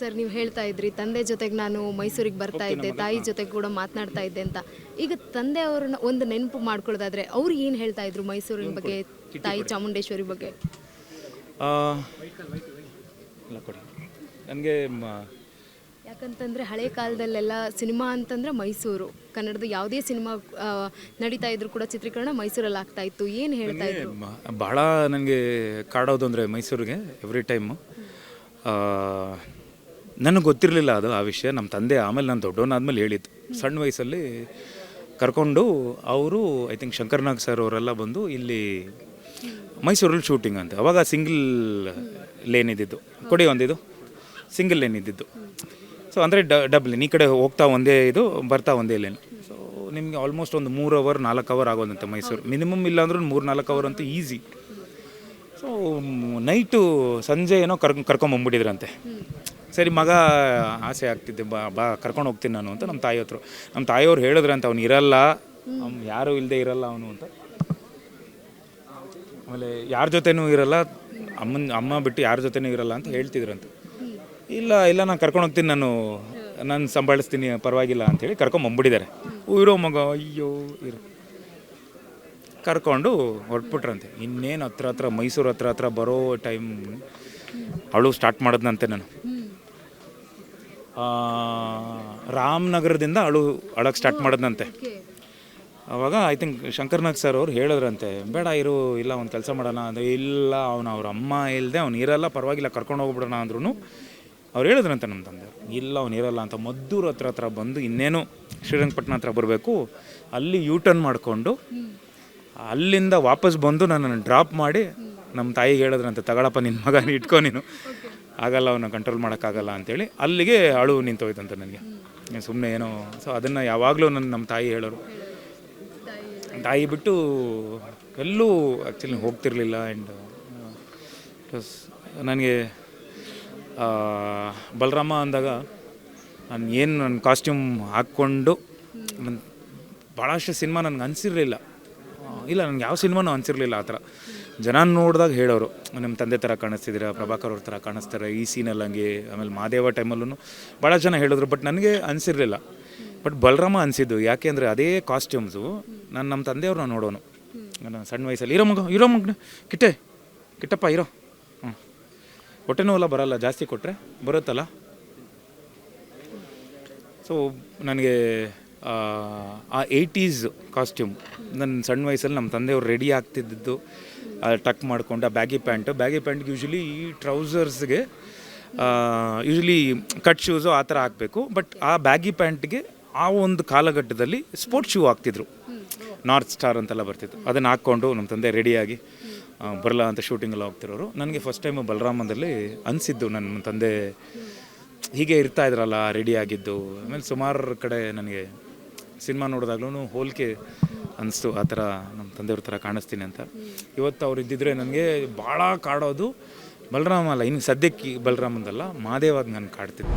Sir, ನೀವು ಹೇಳ್ತಾ ಇದ್ರಿ ತಂದೆ ಜೊತೆಗೆ ನಾನು ಮೈಸೂರಿಗೆ ಬರ್ತಾ ಇದ್ದೆ, ತಾಯಿ ಜೊತೆಗೆ ಕೂಡ ಮಾತನಾಡ್ತಾ ಇದ್ದೆ ಅಂತ. ಈಗ ತಂದೆ ಅವ್ರನ್ನ ಒಂದು ನೆನಪು ಮಾಡ್ಕೊಳ್ಳೋದಾದ್ರೆ ಅವ್ರು ಏನು ಹೇಳ್ತಾ ಇದ್ರು ಮೈಸೂರಿನ ಬಗ್ಗೆ, ತಾಯಿ ಚಾಮುಂಡೇಶ್ವರಿ ಬಗ್ಗೆ? ನನಗೆ ಯಾಕಂತಂದರೆ ಹಳೆ ಕಾಲದಲ್ಲೆಲ್ಲ ಸಿನಿಮಾ ಅಂತಂದರೆ ಮೈಸೂರು, ಕನ್ನಡದ ಯಾವುದೇ ಸಿನಿಮಾ ನಡೀತಾ ಇದ್ರು ಕೂಡ ಚಿತ್ರೀಕರಣ ಮೈಸೂರಲ್ಲಿ ಆಗ್ತಾ ಇತ್ತು. ಏನು ಹೇಳ್ತಾ ಇದ್ರು? ಭಾಳ ನನಗೆ ಕಾಡೋದು ಅಂದರೆ ಮೈಸೂರಿಗೆ ಎವ್ರಿ ಟೈಮು. ನನಗೆ ಗೊತ್ತಿರಲಿಲ್ಲ ಅದು ಆ ವಿಷಯ. ನಮ್ಮ ತಂದೆ ಆಮೇಲೆ ನಾನು ದೊಡ್ಡವನಾದ್ಮೇಲೆ ಹೇಳಿದ್ದು. ಸಣ್ಣ ವಯಸ್ಸಲ್ಲಿ ಕರ್ಕೊಂಡು ಅವರು ಐ ಥಿಂಕ್ ಶಂಕರ್ನಾಗ್ ಸರ್ ಅವರೆಲ್ಲ ಬಂದು ಇಲ್ಲಿ ಮೈಸೂರಲ್ಲಿ ಶೂಟಿಂಗ್ ಅಂತ. ಅವಾಗ ಸಿಂಗಲ್ ಲೇನ್ ಇದ್ದಿದ್ದು, ಕೊಡಿ ಒಂದಿದು ಸಿಂಗಲ್ ಲೇನ್ ಇದ್ದಿದ್ದು. ಸೊ ಅಂದರೆ ಡಬಲ್ ಲೇನ್, ಈ ಕಡೆ ಹೋಗ್ತಾ ಒಂದೇ ಇದು, ಬರ್ತಾ ಒಂದೇ ಲೇನ್. ಸೊ ನಿಮಗೆ ಆಲ್ಮೋಸ್ಟ್ ಒಂದು 3 ಅವರ್ 4 ಅವರ್ ಆಗೋದಂತೆ ಮೈಸೂರು. ಮಿನಿಮಮ್ ಇಲ್ಲ ಅಂದ್ರೂ 3-4 ಅವರ್ ಅಂತೂ ಈಸಿ. ಸೊ ನೈಟು ಸಂಜೆ ಏನೋ ಕರ್ಕೊಂಬಂದ್ಬಿಟ್ಟಿದ್ರಂತೆ. ಸರಿ, ಮಗ ಆಸೆ ಆಗ್ತಿದ್ದೆ, ಬಾ ಕರ್ಕೊಂಡು ಹೋಗ್ತೀನಿ ನಾನು ಅಂತ ನಮ್ಮ ತಾಯಿ ಹತ್ರ. ನಮ್ಮ ತಾಯಿಯವ್ರು ಹೇಳಿದ್ರಂತ, ಅವ್ನು ಇರಲ್ಲ, ಯಾರೂ ಇಲ್ಲದೆ ಇರಲ್ಲ ಅವನು ಅಂತ. ಆಮೇಲೆ ಯಾರ ಜೊತೆನೂ ಇರಲ್ಲ, ಅಮ್ಮ ಬಿಟ್ಟು ಯಾರ ಜೊತೆನೂ ಇರಲ್ಲ ಅಂತ ಹೇಳ್ತಿದ್ರಂತ. ಇಲ್ಲ ನಾನು ಕರ್ಕೊಂಡು ಹೋಗ್ತೀನಿ, ನಾನು ಸಂಭಾಳಿಸ್ತೀನಿ, ಪರವಾಗಿಲ್ಲ ಅಂಥೇಳಿ ಕರ್ಕೊಂಬಂದ್ಬಿಟ್ಟಿದ್ದಾರೆ. ಇರೋ ಮಗ, ಅಯ್ಯೋ ಇರೋ ಕರ್ಕೊಂಡು ಹೊರಟ್ಬಿಟ್ರಂತೆ. ಇನ್ನೇನು ಹತ್ರ ಮೈಸೂರು ಹತ್ರ ಬರೋ ಟೈಮ್ ಅವಳು ಸ್ಟಾರ್ಟ್ ಮಾಡಿದ್ನಂತೆ. ನಾನು ರಾಮನಗರದಿಂದ ಅಳಕ್ಕೆ ಸ್ಟಾರ್ಟ್ ಮಾಡಿದ್ನಂತೆ. ಆವಾಗ ಐ ಥಿಂಕ್ ಶಂಕರ್ನಾಗ್ ಸರ್ ಅವ್ರು ಹೇಳಿದ್ರಂತೆ, ಬೇಡ ಇರು, ಇಲ್ಲ ಒಂದು ಕೆಲಸ ಮಾಡೋಣ ಅಂದರೆ, ಇಲ್ಲ ಅವ್ರ ಅಮ್ಮ ಇಲ್ಲದೆ ಅವ್ನು ಇರಲ್ಲ, ಪರವಾಗಿಲ್ಲ ಕರ್ಕೊಂಡು ಹೋಗ್ಬಿಡೋಣ ಅಂದ್ರೂ ಅವ್ರು ಹೇಳಿದ್ರಂತೆ ನಮ್ಮ ತಂದೆ. ಇಲ್ಲ ಅವ್ನು ಇರಲ್ಲ ಅಂತ. ಮದ್ದೂರು ಹತ್ರ ಬಂದು ಇನ್ನೇನು ಶ್ರೀರಂಗಪಟ್ಟಣ ಹತ್ರ ಬರಬೇಕು, ಅಲ್ಲಿ ಯೂಟರ್ನ್ ಮಾಡಿಕೊಂಡು ಅಲ್ಲಿಂದ ವಾಪಸ್ ಬಂದು ನನ್ನನ್ನು ಡ್ರಾಪ್ ಮಾಡಿ ನಮ್ಮ ತಾಯಿಗೆ ಹೇಳಿದ್ರಂತೆ, ತಗೊಳಪ್ಪ ನಿನ್ನ ಮಗನ ಇಟ್ಕೊ, ನೀನು ಆಗಲ್ಲ, ಅವನ್ನ ಕಂಟ್ರೋಲ್ ಮಾಡೋಕ್ಕಾಗಲ್ಲ ಅಂಥೇಳಿ. ಅಲ್ಲಿಗೆ ಅಳು ನಿಂತೋಯ್ತಂತೆ ನನಗೆ, ಸುಮ್ಮನೆ ಏನೋ. ಸೊ ಅದನ್ನು ಯಾವಾಗಲೂ ನಮ್ಮ ತಾಯಿ ಹೇಳೋರು. ತಾಯಿ ಬಿಟ್ಟು ಎಲ್ಲೂ ಆ್ಯಕ್ಚುಲಿ ಹೋಗ್ತಿರ್ಲಿಲ್ಲ. ಆ್ಯಂಡ್ ನನಗೆ ಬಲರಾಮ ಅಂದಾಗ ನನ್ನ ಕಾಸ್ಟ್ಯೂಮ್ ಹಾಕ್ಕೊಂಡು ಭಾಳಷ್ಟು ಸಿನಿಮಾ ನನಗೆ ಅನಿಸಿರಲಿಲ್ಲ. ಇಲ್ಲ, ನನಗೆ ಯಾವ ಸಿನಿಮಾನೂ ಅನಿಸಿರಲಿಲ್ಲ ಆ ಥರ. ಜನ ನೋಡಿದಾಗ ಹೇಳೋರು, ನಿಮ್ಮ ತಂದೆ ಥರ ಕಾಣಿಸ್ತಿದ್ದೀರಾ, ಪ್ರಭಾಕರ್ ಅವ್ರ ಥರ ಕಾಣಿಸ್ತಾರೆ ಈ ಸೀನಲ್ಲಿ ಹಂಗೆ. ಆಮೇಲೆ ಮಾದೇವ ಟೈಮಲ್ಲೂ ಭಾಳ ಜನ ಹೇಳಿದ್ರು, ಬಟ್ ನನಗೆ ಅನಿಸಿರಲಿಲ್ಲ. ಬಟ್ ಬಲರಾಮ ಅನಿಸಿದ್ದು. ಯಾಕೆ ಅಂದರೆ ಅದೇ ಕಾಸ್ಟ್ಯೂಮ್ಸು ನಮ್ಮ ತಂದೆಯವ್ರನ್ನ ನೋಡೋನು. ನಾನು ಸಣ್ಣ ವಯಸ್ಸಲ್ಲಿ ಇರೋ ಮಗನ ಕಿಟ್ಟಪ್ಪ ಇರೋ, ಹೊಟ್ಟೆ ನೋವೆಲ್ಲ ಬರಲ್ಲ, ಜಾಸ್ತಿ ಕೊಟ್ಟರೆ ಬರುತ್ತಲ್ಲ. ಸೊ ನನಗೆ ಆ 80s ಕಾಸ್ಟ್ಯೂಮ್ ನನ್ನ ಸಣ್ಣ ವಯಸ್ಸಲ್ಲಿ ನಮ್ಮ ತಂದೆಯವ್ರು ರೆಡಿ ಆಗ್ತಿದ್ದು, ಟಕ್ ಮಾಡಿಕೊಂಡು ಆ ಬ್ಯಾಗಿ ಪ್ಯಾಂಟ್ಗೆ ಯೂಶ್ವಲಿ ಈ ಟ್ರೌಸರ್ಸ್ಗೆ ಯೂಶ್ವಲಿ ಕಟ್ ಶೂಸು ಆ ಥರ ಹಾಕಬೇಕು. ಬಟ್ ಆ ಬ್ಯಾಗಿ ಪ್ಯಾಂಟ್ಗೆ ಆ ಒಂದು ಕಾಲಘಟ್ಟದಲ್ಲಿ ಸ್ಪೋರ್ಟ್ಸ್ ಶೂ ಹಾಕ್ತಿದ್ರು, ನಾರ್ತ್ ಸ್ಟಾರ್ ಅಂತೆಲ್ಲ ಬರ್ತಿತ್ತು. ಅದನ್ನು ಹಾಕ್ಕೊಂಡು ನಮ್ಮ ತಂದೆ ರೆಡಿಯಾಗಿ ಬರಲ್ಲ ಅಂತ ಶೂಟಿಂಗೆಲ್ಲ ಹೋಗ್ತಿರೋರು. ನನಗೆ ಫಸ್ಟ್ ಟೈಮು ಬಲರಾಮದಲ್ಲಿ ಅನಿಸಿದ್ದು, ನನ್ನ ತಂದೆ ಹೀಗೆ ಇರ್ತಾ ಇದ್ರಲ್ಲ ರೆಡಿಯಾಗಿದ್ದು. ಆಮೇಲೆ ಸುಮಾರು ಕಡೆ ನನಗೆ ಸಿನಿಮಾ ನೋಡಿದಾಗ್ಲೂ ಹೋಲಿಕೆ ಅನಿಸ್ತು, ಆ ಥರ ನಮ್ಮ ತಂದೆಯವ್ರ ಥರ ಕಾಣಿಸ್ತೀನಿ ಅಂತ. ಇವತ್ತು ಅವ್ರು ಇದ್ದಿದ್ರೆ ನನಗೆ ಭಾಳ ಕಾಡೋದು ಬಲರಾಮ ಅಲ್ಲ, ಇನ್ನು ಸದ್ಯಕ್ಕೆ ಬಲರಾಮಂದಲ್ಲ, ಮಾದೇವಾಗ ನಾನು ಕಾಡ್ತಿದ್ದೆ.